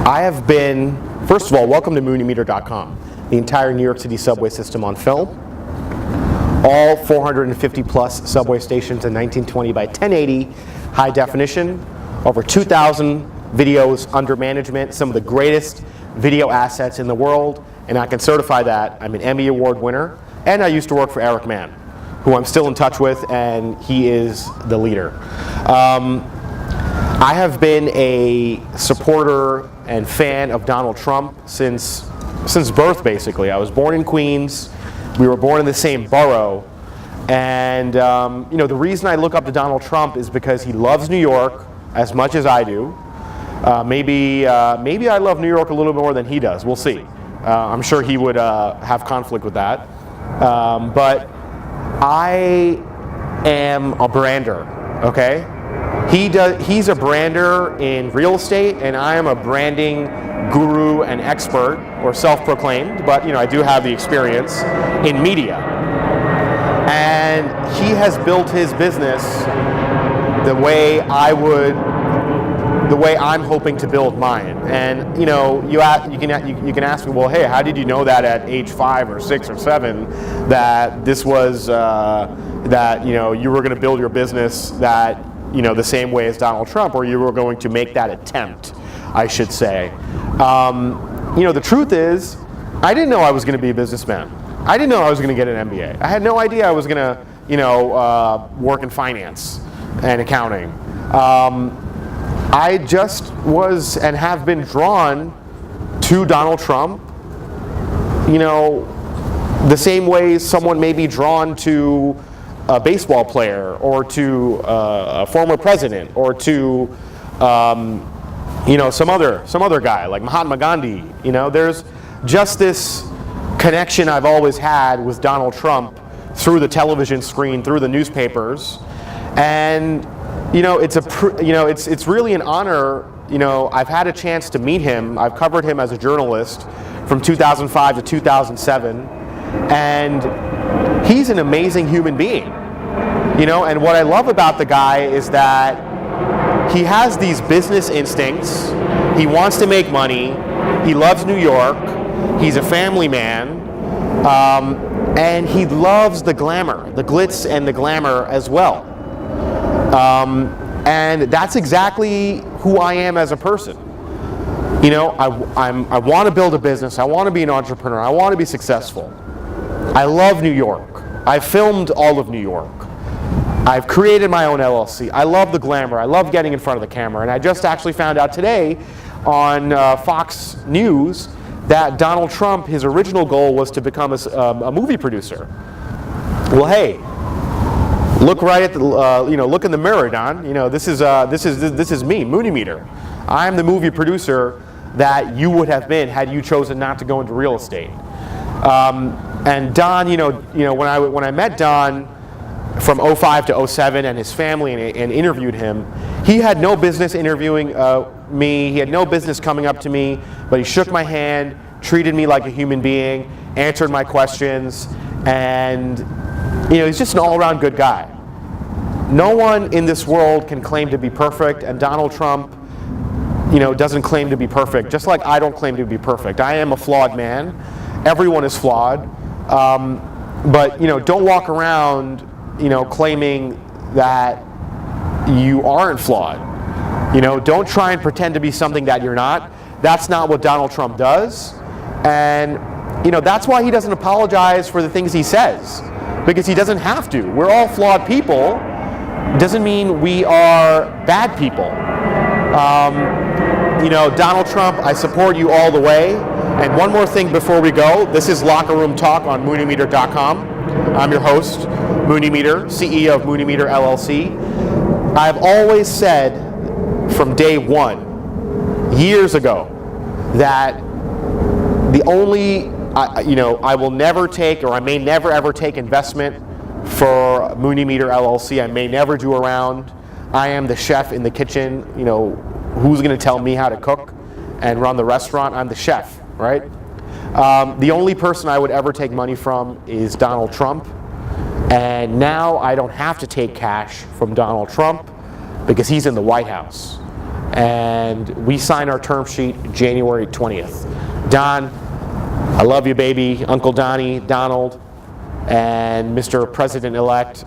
I have been, first of all, welcome to MuniMeter.com, the entire New York City subway system on film. All 450 plus subway stations in 1920 by 1080, high definition, over 2,000 videos under management, some of the greatest video assets in the world, and I can certify that. I'm an Emmy Award winner, and I used to work for Eric Mann, who I'm still in touch with, and he is the leader. I have been a supporter and fan of Donald Trump since birth, basically. I was born in Queens. We were born in the same borough, and the reason I look up to Donald Trump is because he loves New York as much as I do. Maybe I love New York a little bit more than he does. We'll see. I'm sure he would have conflict with that. But I am a brander, okay? He's a brander in real estate, and I am a branding guru and expert, or self-proclaimed, but I do have the experience in media. And he has built his business the way I'm hoping to build mine. And you can ask me, well, hey, how did you know that at age 5 or 6 or 7 that this was that you were going to build your business that the same way as Donald Trump, or you were going to make that attempt, I should say. The truth is, I didn't know I was going to be a businessman. I didn't know I was going to get an MBA. I had no idea I was going to, work in finance and accounting. I just was and have been drawn to Donald Trump, the same way someone may be drawn to a baseball player, or to a former president, or to some other guy like Mahatma Gandhi. There's just this connection I've always had with Donald Trump through the television screen, through the newspapers, and it's really an honor. I've had a chance to meet him. I've covered him as a journalist from 2005 to 2007, and he's an amazing human being. And what I love about the guy is that he has these business instincts. He wants to make money. He loves New York. He's a family man. And he loves the glamour, the glitz and the glamour as well. And that's exactly who I am as a person. I want to build a business. I want to be an entrepreneur. I want to be successful. I love New York. I filmed all of New York. I've created my own LLC. I love the glamour. I love getting in front of the camera. And I just actually found out today on Fox News that Donald Trump, his original goal was to become a movie producer. Well, hey, look right at the look in the mirror, Don. This is me, MuniMeter. I'm the movie producer that you would have been had you chosen not to go into real estate. And Don, when I met Don from 05 to 07 and his family and interviewed him, he had no business interviewing me. He had no business coming up to me, but he shook my hand, treated me like a human being, answered my questions, and he's just an all-around good guy. No one in this world can claim to be perfect, and Donald Trump, doesn't claim to be perfect, just like I don't claim to be perfect. I am a flawed man. Everyone is flawed. But don't walk around claiming that you aren't flawed. Don't try and pretend to be something that you're not. That's not what Donald Trump does. And that's why he doesn't apologize for the things he says, because he doesn't have to. We're all flawed people. Doesn't mean we are bad people. Donald Trump, I support you all the way. And one more thing before we go, this is Lockerroom Talk on MuniMeter.com. I'm your host, MuniMeter, CEO of MuniMeter LLC. I've always said from day one, years ago, that the only, I will never take, or I may never ever take investment for MuniMeter LLC. I may never do a round. I am the chef in the kitchen. Who's going to tell me how to cook and run the restaurant? I'm the chef, right? The only person I would ever take money from is Donald Trump. And now I don't have to take cash from Donald Trump because he's in the White House. and we sign our term sheet January 20th. Don, I love you, baby. Uncle Donnie, Donald, and Mr. President-elect,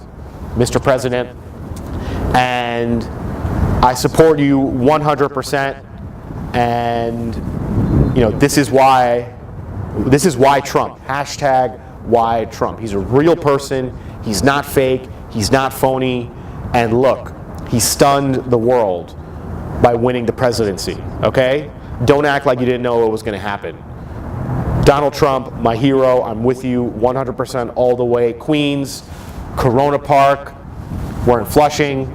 Mr. President, and I support you 100%, and this is why Trump, hashtag why Trump. He's a real person, he's not fake, he's not phony, and look, he stunned the world by winning the presidency, okay? Don't act like you didn't know it was going to happen. Donald Trump, my hero, I'm with you 100% all the way. Queens, Corona Park, we're in Flushing,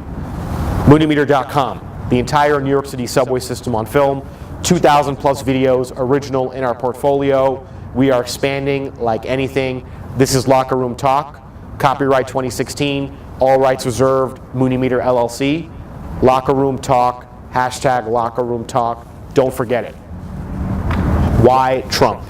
MuniMeter.com, the entire New York City subway system on film, 2,000 plus videos, original in our portfolio. We are expanding like anything. This is Lockerroom Talk, copyright 2016, all rights reserved, MuniMeter LLC, Lockerroom Talk, hashtag Lockerroom Talk. Don't forget it. Why Trump?